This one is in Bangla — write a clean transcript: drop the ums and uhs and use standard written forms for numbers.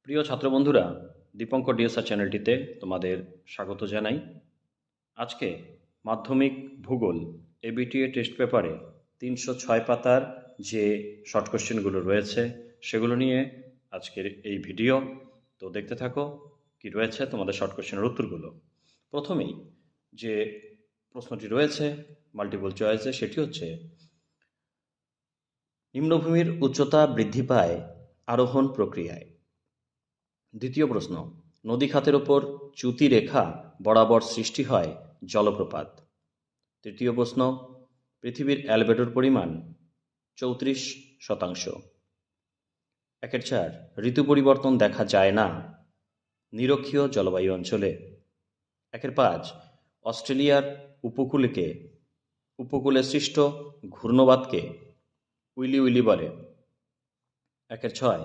প্রিয় ছাত্র বন্ধুরা, দীপঙ্কর ডিএসআর চ্যানেলটিতে তোমাদের স্বাগত জানাই। আজকে মাধ্যমিক ভূগোল এবিটিএ টেস্ট পেপারে 306 পাতার যে শর্ট কোশ্চেনগুলো রয়েছে সেগুলো নিয়ে আজকের এই ভিডিও। তো দেখতে থাকো কি রয়েছে তোমাদের শর্ট কোশ্চেনের উত্তরগুলো। প্রথমেই যে প্রশ্নটি রয়েছে মাল্টিপল চয়েসে, সেটি হচ্ছে নিম্নভূমির উচ্চতা বৃদ্ধি পায় আরোহণ প্রক্রিয়ায়। দ্বিতীয় প্রশ্ন, নদী খাতের ওপর চ্যুতি রেখা বরাবর সৃষ্টি হয় জলপ্রপাত। তৃতীয় প্রশ্ন, পৃথিবীর অ্যালবেডোর পরিমাণ 34%। 1-4, ঋতু পরিবর্তন দেখা যায় না নিরক্ষীয় জলবায়ু অঞ্চলে। 1-5, অস্ট্রেলিয়ার উপকূলে সৃষ্ট ঘূর্ণবাতকে উইলি উইলি বলে। 1-6,